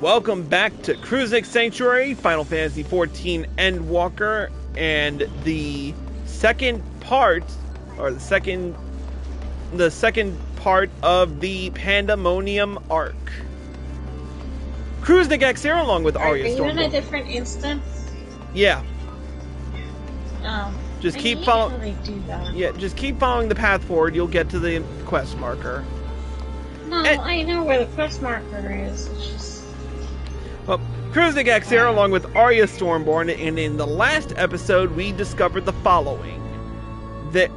Welcome back to Kruznik's Sanctuary, Final Fantasy XIV Endwalker, and the second part, or the second part of the Pandemonium arc. Kruznik X here, along with Arya Stormborn. Are you in a different instance? Yeah. Oh. Just keep following. Yeah, just keep following the path forward. You'll get to the quest marker. No, I know where the quest marker is. It's just. Well, Kruznik X here, along with Arya Stormborn, and in the last episode, we discovered the following: that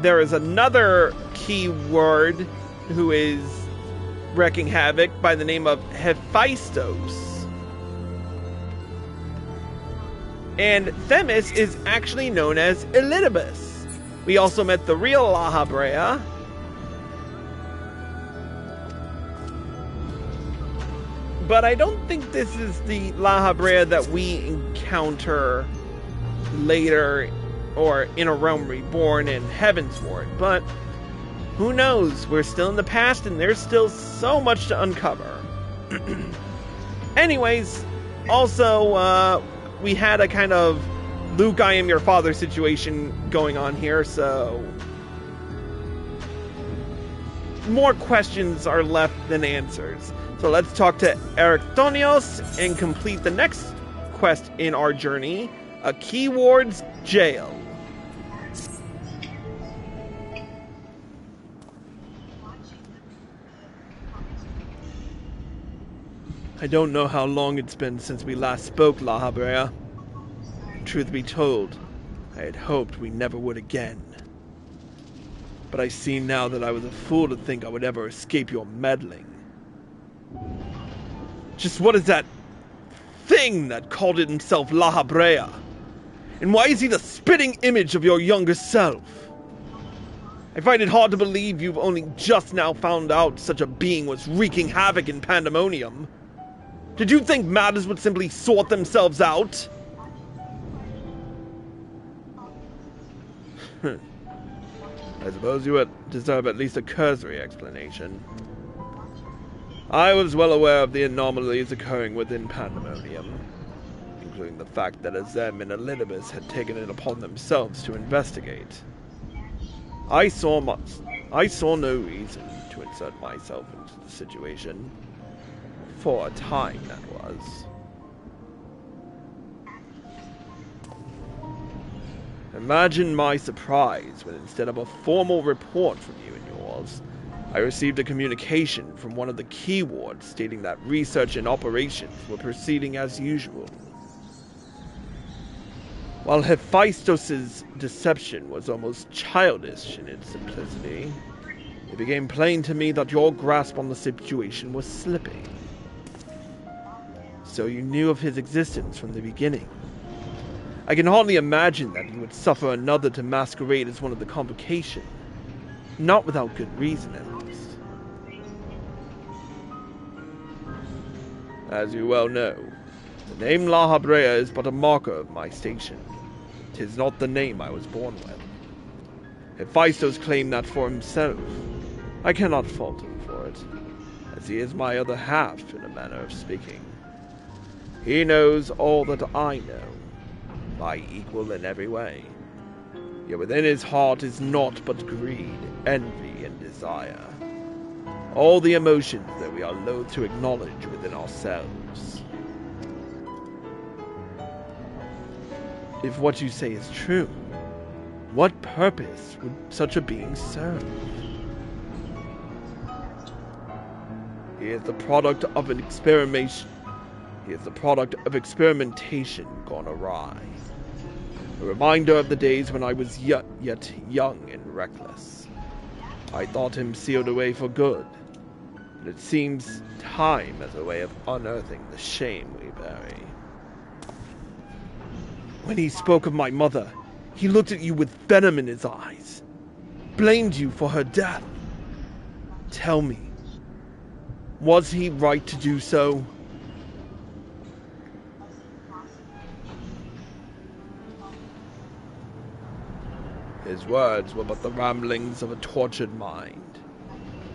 there is another keyword who is wreaking havoc by the name of Hephaestus. And Themis is actually known as Elidibus. We also met the real La Habrea. But I don't think this is the La Habrea that we encounter later, or in A Realm Reborn and Heavensward. But who knows? We're still in the past and there's still so much to uncover. Anyways, also, we had a kind of Luke, I am your father situation going on here, so more questions are left than answers. So let's talk to Erichthonios and complete the next quest in our journey, a Keyward's Jail. I don't know how long it's been since we last spoke, La Habrea. Truth be told, I had hoped we never would again. But I see now that I was a fool to think I would ever escape your meddling. Just what is that thing that called it himself La Habrea? And why is he the spitting image of your younger self? I find it hard to believe you've only just now found out such a being was wreaking havoc in Pandemonium. Did you think matters would simply sort themselves out? I suppose you would deserve at least a cursory explanation. I was well aware of the anomalies occurring within Pandemonium, including the fact that Azem and Elidibus had taken it upon themselves to investigate. I saw no reason to insert myself into the situation. For a time, that was. Imagine my surprise when instead of a formal report from you and yours, I received a communication from one of the keywards stating that research and operations were proceeding as usual. While Hephaestus' deception was almost childish in its simplicity, it became plain to me that your grasp on the situation was slipping. So you knew of his existence from the beginning. I can hardly imagine that you would suffer another to masquerade as one of the convocation. Not without good reason, at least. As you well know, the name La Habrea is but a marker of my station. 'Tis not the name I was born with. Hephaestus claimed that for himself. I cannot fault him for it, as he is my other half, in a manner of speaking. He knows all that I know, my equal in every way. Yet within his heart is naught but greed, envy, and desire. All the emotions that we are loath to acknowledge within ourselves. If what you say is true, what purpose would such a being serve? He is the product of an experimentation. He is the product of experimentation gone awry. A reminder of the days when I was yet young and reckless. I thought him sealed away for good, but it seems time has a way of unearthing the shame we bury. When he spoke of my mother, he looked at you with venom in his eyes, blamed you for her death. Tell me, was he right to do so? His words were but the ramblings of a tortured mind.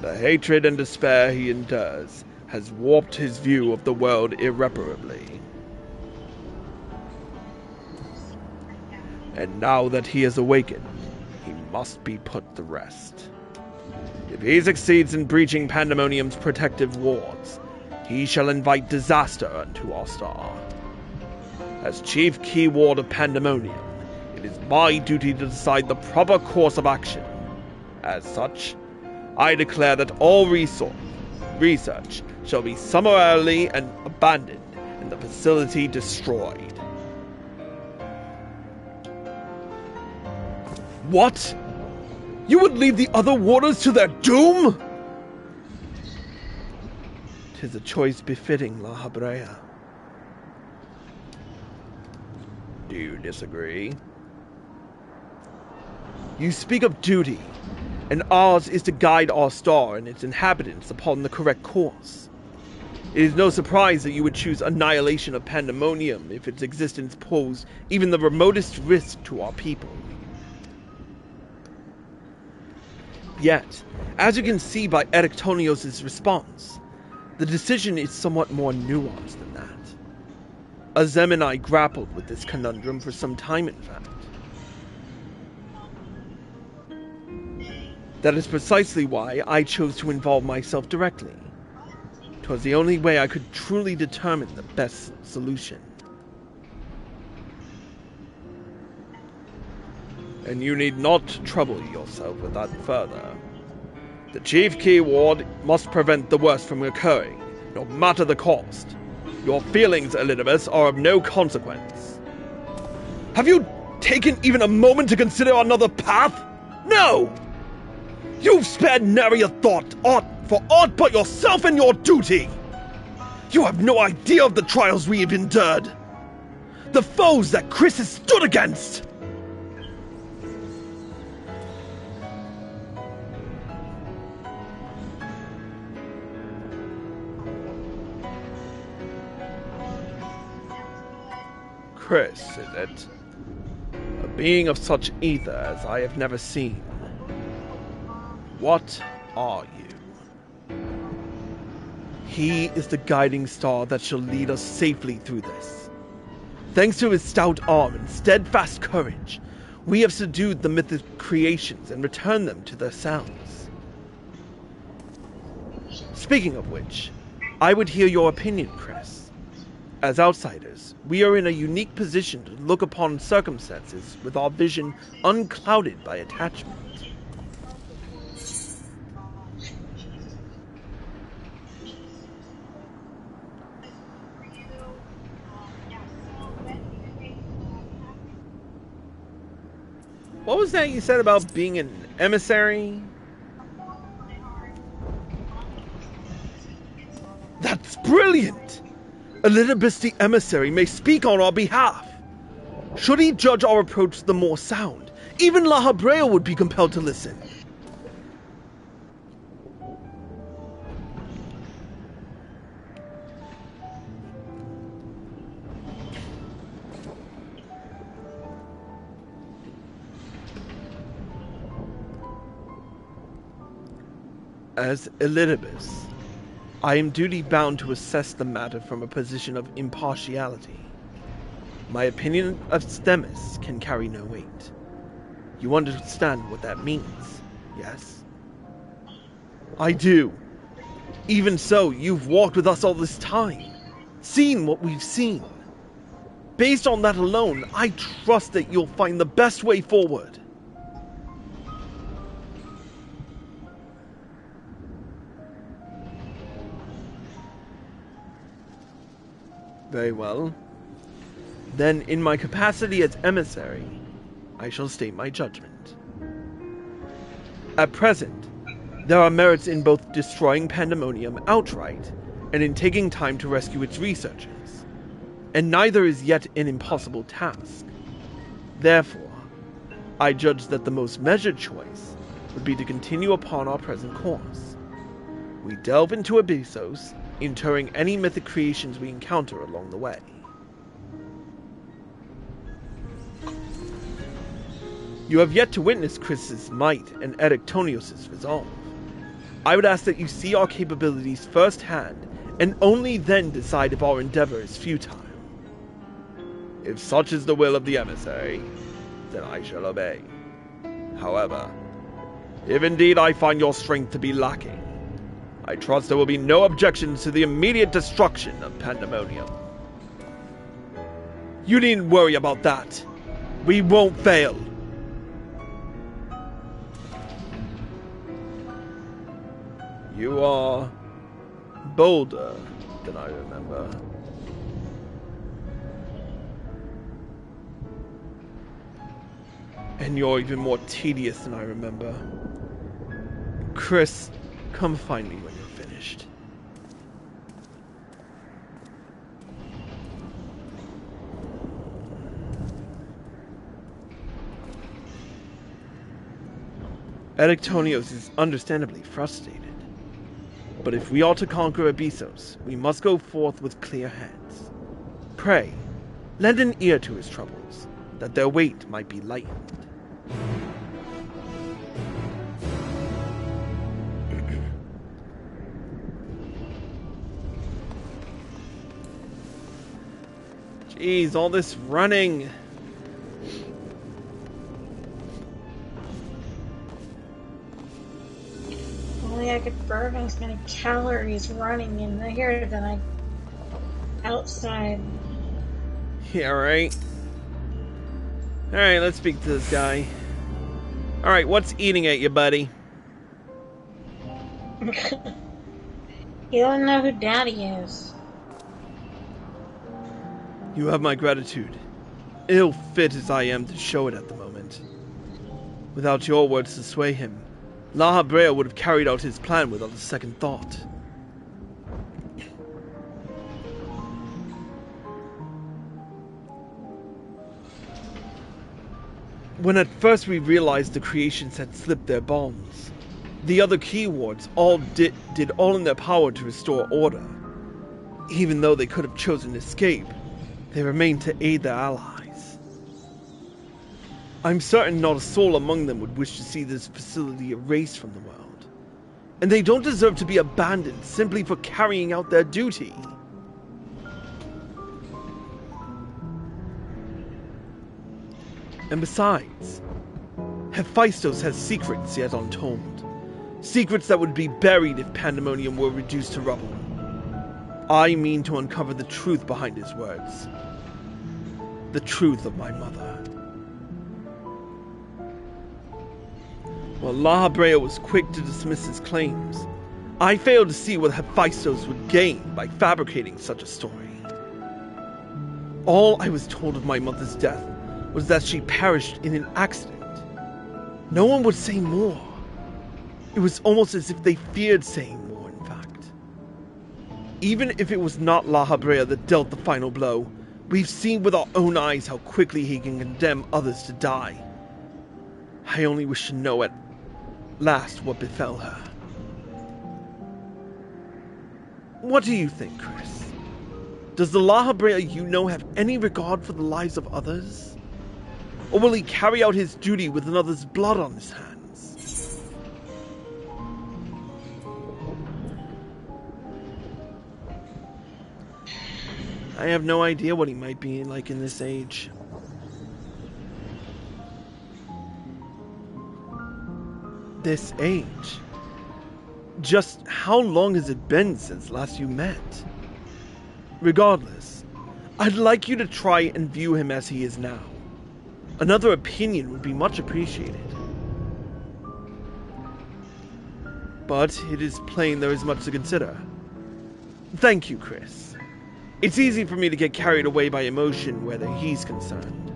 The hatred and despair he endures has warped his view of the world irreparably. And now that he has awakened, he must be put to rest. If he succeeds in breaching Pandemonium's protective wards, he shall invite disaster unto our star. As Chief Keyward of Pandemonium, it is my duty to decide the proper course of action. As such, I declare that all research shall be summarily and abandoned and the facility destroyed. What? You would leave the other warders to their doom? 'Tis a choice befitting La Habrea. Do you disagree? You speak of duty, and ours is to guide our star and its inhabitants upon the correct course. It is no surprise that you would choose annihilation of Pandemonium if its existence posed even the remotest risk to our people. Yet, as you can see by Erichthonios' response, the decision is somewhat more nuanced than that. Azem and I grappled with this conundrum for some time, in fact. That is precisely why I chose to involve myself directly. 'Twas the only way I could truly determine the best solution. And you need not trouble yourself with that further. The Chief Keyward must prevent the worst from occurring, no matter the cost. Your feelings, Elizabeth, are of no consequence. Have you taken even a moment to consider another path? No! You've spared nary a thought for aught but yourself and your duty! You have no idea of the trials we have endured! The foes that Chris has stood against! Chris, is it? A being of such ether as I have never seen. What are you? He is the guiding star that shall lead us safely through this. Thanks to his stout arm and steadfast courage, we have subdued the mythic creations and returned them to their sounds. Speaking of which, I would hear your opinion, Chris. As outsiders, we are in a unique position to look upon circumstances with our vision unclouded by attachment. What was that you said about being an emissary? That's brilliant! Elidibus the emissary may speak on our behalf. Should he judge our approach the more sound, even La Habrea would be compelled to listen. As Elidibus, I am duty-bound to assess the matter from a position of impartiality. My opinion of Themis can carry no weight. You understand what that means, yes? I do. Even so, you've walked with us all this time, seen what we've seen. Based on that alone, I trust that you'll find the best way forward. Very well. Then, in my capacity as emissary, I shall state my judgment. At present, there are merits in both destroying Pandemonium outright and in taking time to rescue its researchers, and neither is yet an impossible task. Therefore, I judge that the most measured choice would be to continue upon our present course. We delve into Abyssos, interring any mythic creations we encounter along the way. You have yet to witness Chris's might and Erichthonios' resolve. I would ask that you see our capabilities firsthand and only then decide if our endeavor is futile. If such is the will of the emissary, then I shall obey. However, if indeed I find your strength to be lacking, I trust there will be no objections to the immediate destruction of Pandemonium. You needn't worry about that. We won't fail. You are bolder than I remember. And you're even more tedious than I remember. Chris, come find me when you're finished. Erichthonios is understandably frustrated. But if we are to conquer Abyssos, we must go forth with clear heads. Pray, lend an ear to his troubles, that their weight might be lightened. Jeez, all this running. Only I could burn as many calories running in here than I outside. Yeah, right. Alright, let's speak to this guy. Alright, what's eating at you, buddy? You don't know who Daddy is. You have my gratitude. Ill fit as I am to show it at the moment. Without your words to sway him, La Habrea would have carried out his plan without a second thought. When at first we realized the creations had slipped their bonds, the other Keywards all did all in their power to restore order. Even though they could have chosen escape, they remained to aid their allies. I'm certain not a soul among them would wish to see this facility erased from the world. And they don't deserve to be abandoned simply for carrying out their duty. And besides, Hephaestus has secrets yet untold. Secrets that would be buried if Pandemonium were reduced to rubble. I mean to uncover the truth behind his words. The truth of my mother. While La Habrea was quick to dismiss his claims, I failed to see what Hephaestus would gain by fabricating such a story. All I was told of my mother's death was that she perished in an accident. No one would say more. It was almost as if they feared saying more, in fact. Even if it was not La Habrea that dealt the final blow, we've seen with our own eyes how quickly he can condemn others to die. I only wish to know at last what befell her. What do you think, Chris? Does the La Habrea you know have any regard for the lives of others? Or will he carry out his duty with another's blood on his hands? I have no idea what he might be like in this age. This age? Just how long has it been since last you met? Regardless, I'd like you to try and view him as he is now. Another opinion would be much appreciated. But it is plain there is much to consider. Thank you, Chris. It's easy for me to get carried away by emotion where he's concerned.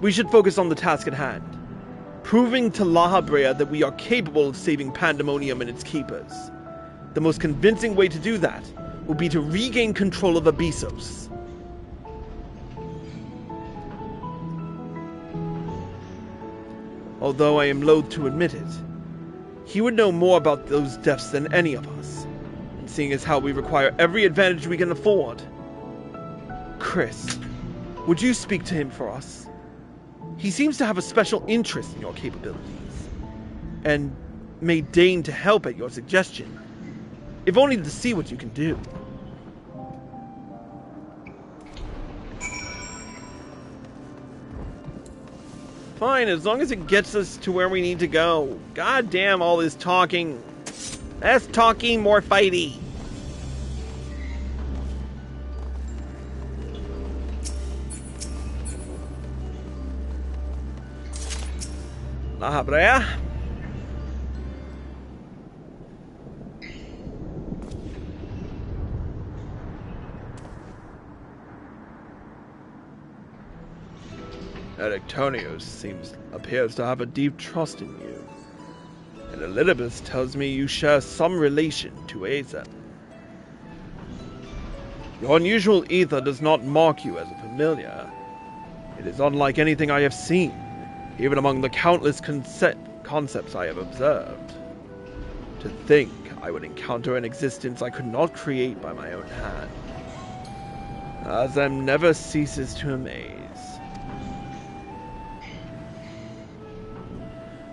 We should focus on the task at hand. Proving to La Habrea that we are capable of saving Pandemonium and its keepers. The most convincing way to do that will be to regain control of Abyssos. Although I am loath to admit it, he would know more about those deaths than any of us, and seeing as how we require every advantage we can afford. Chris, would you speak to him for us? He seems to have a special interest in your capabilities, and may deign to help at your suggestion. if only to see what you can do. Fine, as long as it gets us to where we need to go. God damn all this talking. Less talking, more fighty. La Habrea. Erichthonios appears to have a deep trust in you. And Elizabeth tells me you share some relation to Asa. Your unusual ether does not mark you as a familiar. It is unlike anything I have seen, even among the countless concepts I have observed. To think I would encounter an existence I could not create by my own hand. Azem never ceases to amaze.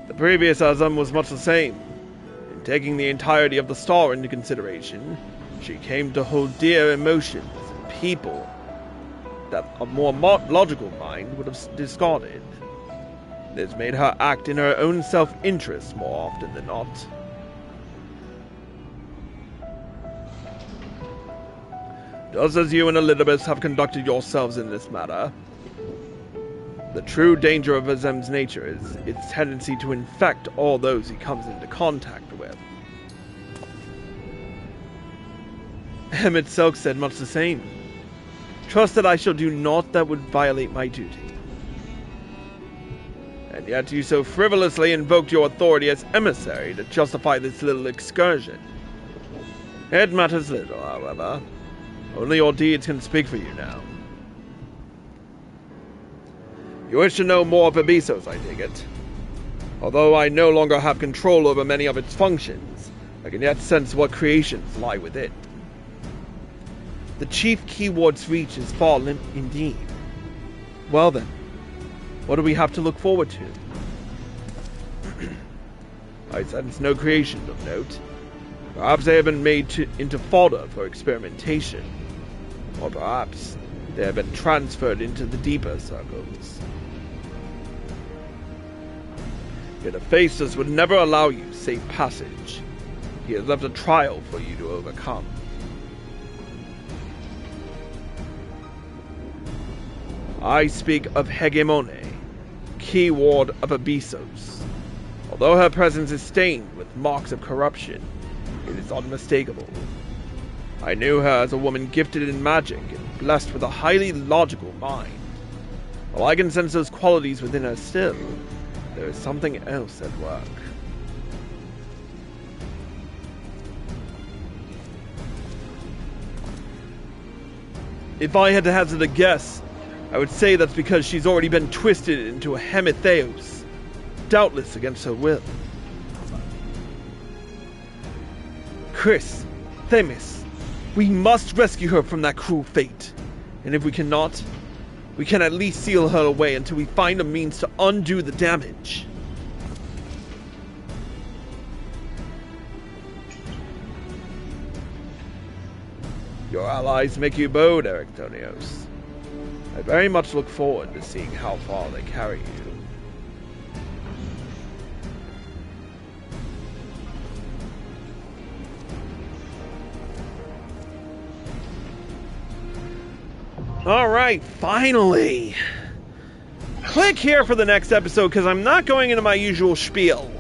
The previous Azem was much the same. In taking the entirety of the star into consideration, she came to hold dear emotions and people that a more logical mind would have discarded. This made her act in her own self-interest more often than not. Just as you and Elizabeth have conducted yourselves in this matter, the true danger of Azem's nature is its tendency to infect all those he comes into contact with. Emmett Silk said much the same. Trust that I shall do naught that would violate my duty. And yet you so frivolously invoked your authority as emissary to justify this little excursion. It matters little, however. Only your deeds can speak for you now. You wish to know more of Abyssos, I take it. Although I no longer have control over many of its functions, I can yet sense what creations lie within. The chief Keyward's reach is far indeed. Well then, what do we have to look forward to? I sense no creations of note. Perhaps they have been made into fodder for experimentation. Or perhaps they have been transferred into the deeper circles. Yet Abyssos would never allow you safe passage. He has left a trial for you to overcome. I speak of Hegemone, Keyward of Abyssos. Although her presence is stained with marks of corruption, it is unmistakable. I knew her as a woman gifted in magic and blessed with a highly logical mind. While I can sense those qualities within her still, there is something else at work. If I had to hazard a guess, I would say that's because she's already been twisted into a Hemitheos, doubtless against her will. Chris, Themis, we must rescue her from that cruel fate. And if we cannot, we can at least seal her away until we find a means to undo the damage. Your allies make you bold, Erichthonios. I very much look forward to seeing how far they carry you. Alright, finally! Click here for the next episode, because I'm not going into my usual spiel.